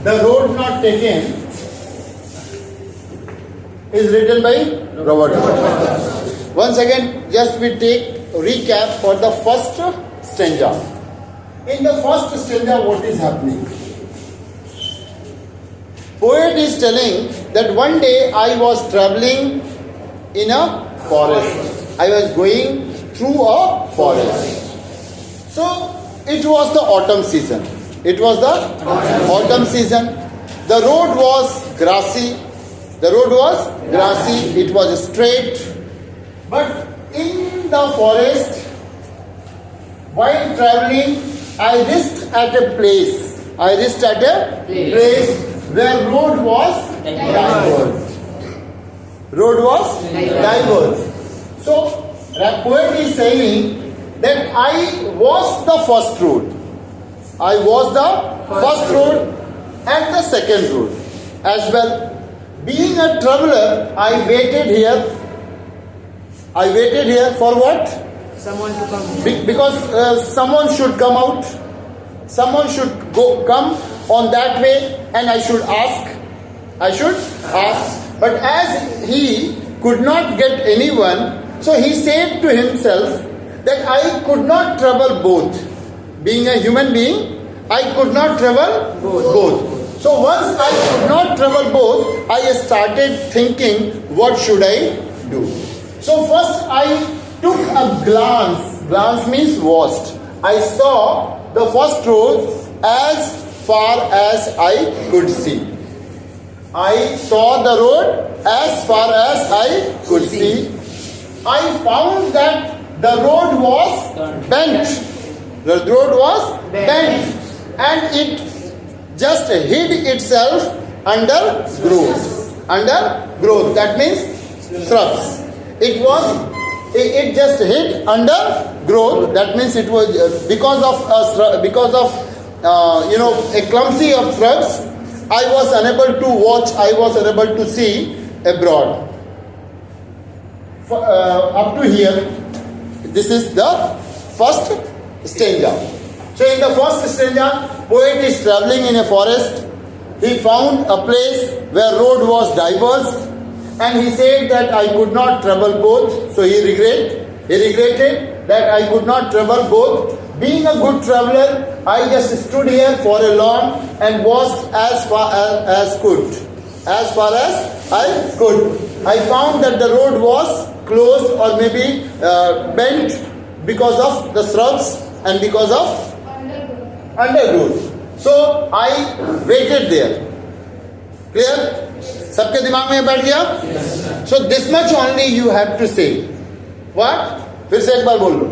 The road not taken is written by Robert Frost. Once again, just we take recap for the first stanza. In the first stanza, what is happening? Poet is telling that one day I was traveling in a forest. I was going through a forest. So it was the autumn season. It was the autumn season. The road was grassy. The road was grassy. It was straight. But in the forest, while traveling, I reached at a place. I reached at a place where road was diverged. Road was diverged. So the poet is saying that I was the first road. I was the first road and the second road as well. Being a traveler, I waited here. I waited here for what? Someone to come. Because someone should come out. Someone should come on that way, and I should ask. I should ask. But as he could not get anyone, so he said to himself that I could not travel both. Being a human being, I could not travel both. So once I could not travel both, I started thinking, what should I do? So first I took a glance. Glance means watched. I saw the first road as far as I could see. I saw the road as far as I could see. I found that the road was bent. The road was bent. And it just hid itself under growth. Under growth. That means shrubs. It just hid under growth. That means it was because of a clumsy of shrubs. I was unable to watch. I was unable to see abroad. Up to here, this is the first stanza. So in the first stanza, poet is traveling in a forest. He found a place where road was diverged, and he said that I could not travel both. So he regretted that I could not travel both. Being a good traveler, I just stood here for a long and watched as far as I could. I found that the road was closed or maybe bent because of the shrubs and because of undergrowth. So I waited there. Clear? सबके दिमाग में बैठ गया? So this much only you have to say. What? फिर से एक बार बोल लो.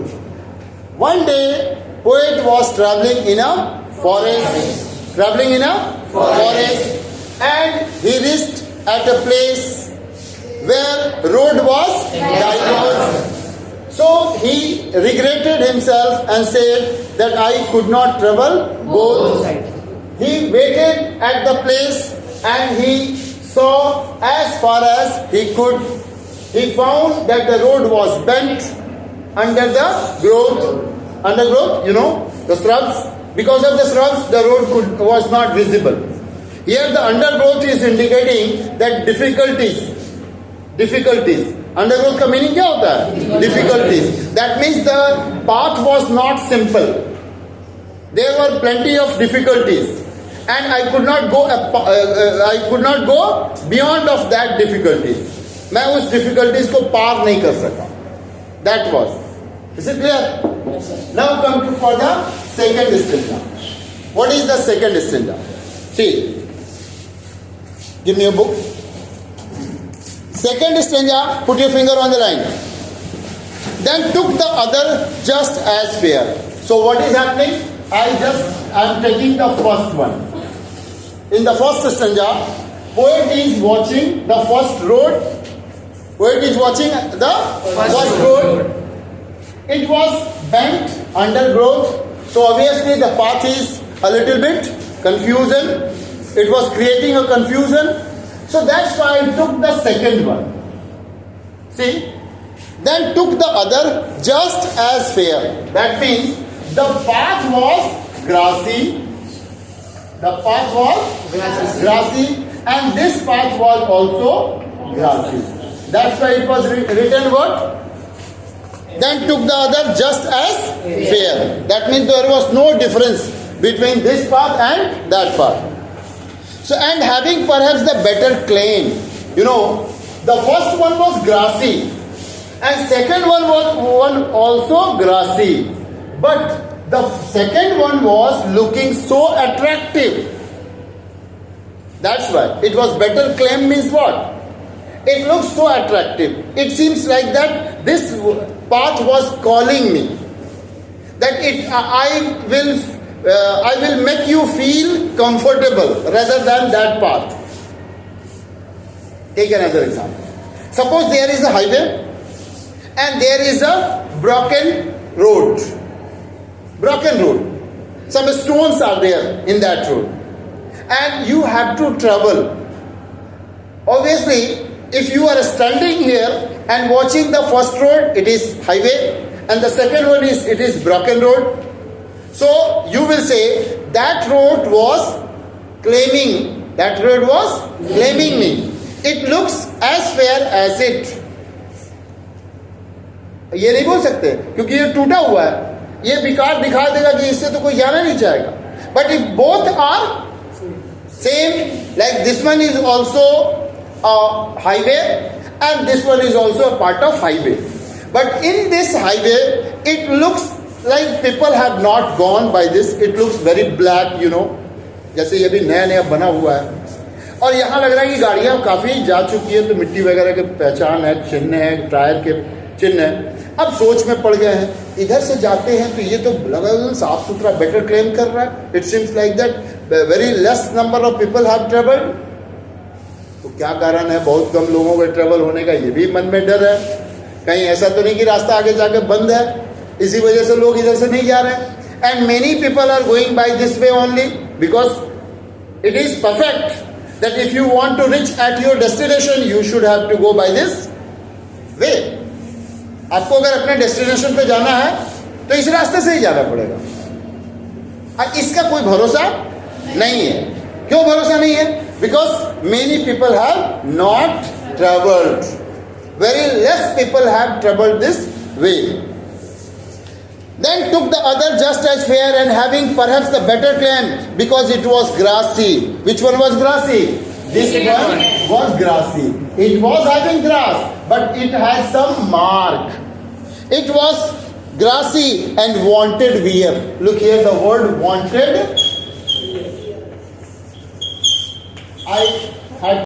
One day, poet was traveling in a forest. Traveling in a forest, and he reached at a place where road was diverged. So he regretted himself and said that I could not travel both. He waited at the place and he saw as far as he could. He found that the road was bent under the growth. Undergrowth, the shrubs. Because of the shrubs, the road was not visible. Here the undergrowth is indicating that difficulties. Undergrowth का meaning क्या होता है? Difficulties. That means the path was not simple. There were plenty of difficulties, and I could not go beyond of that difficulties. मैं उस difficulties को पार नहीं कर सका. That was. Is it clear? Yes, sir. Now come to for the second stanza. What is the second stanza? See. Give me a book. Second stanza, put your finger on the line. Then took the other just as fair. So what is happening? I am taking the first one. In the first stanza, poet is watching the first road. Poet is watching the first road. It was bent, undergrowth. So obviously the path is a little bit confusion. It was creating a confusion. So that's why I took the second one. See? Then took the other just as fair. That means the path was grassy. The path was grassy, and this path was also grassy. That's why it was written what? Then took the other just as fair. That means there was no difference between this path and that path. So, and having perhaps the better claim. You know, the first one was grassy, and second one was also grassy. But the second one was looking so attractive. That's why it was better claim means what? It looks so attractive. It seems like that this path was calling me. That I will make you feel comfortable rather than that path. Take another example. Suppose there is a highway and there is a broken road. Broken road. Some stones are there in that road. And you have to travel. Obviously, if you are standing here and watching the first road, it is highway, and the second one is it is broken road. So you will say that road was claiming. That road was claiming me. It looks as fair as it. ये नहीं बोल सकते क्योंकि ये टूटा हुआ है. ये बेकार दिखा देगा कि इससे तो कोई जाना नहीं चाहेगा. But if both are same, like this one is also a highway and this one is also a part of highway. But in this highway, it looks like people have not gone by this. It looks very black, you know. जैसे ये भी नया नया बना हुआ है. और यहाँ लग रहा है कि गाड़ियाँ काफ़ी जा चुकी है, तो मिट्टी वगैरह के पहचान है, चिन्ह है, टायर के चिन्ह है. अब सोच में पड़ गए हैं, इधर से जाते हैं तो ये तो लगा साफ सुथरा बेटर क्लेम कर रहा है. It seems like that very less number of people have travelled. तो क्या कारण है बहुत कम लोगों के ट्रेवल होने का? ये भी मन में डर है. कहीं ऐसा तो नहीं कि रास्ता आगे जाके बंद है, इसी वजह से लोग इधर से नहीं जा रहे हैं. And many people are going by this way only because it is perfect that if you want to reach at your destination you should have to go by this way. आपको अगर अपने डेस्टिनेशन पे जाना है तो इस रास्ते से ही जाना पड़ेगा. और इसका कोई भरोसा नहीं है. क्यों भरोसा नहीं है? Because many people have not travelled. Very less people have travelled this way. Then took the other just as fair and having perhaps the better claim because it was grassy. Which one was grassy? This one was grassy. It was having grass, but it had some mark. It was grassy and wanted wear. Look here, the word wanted. I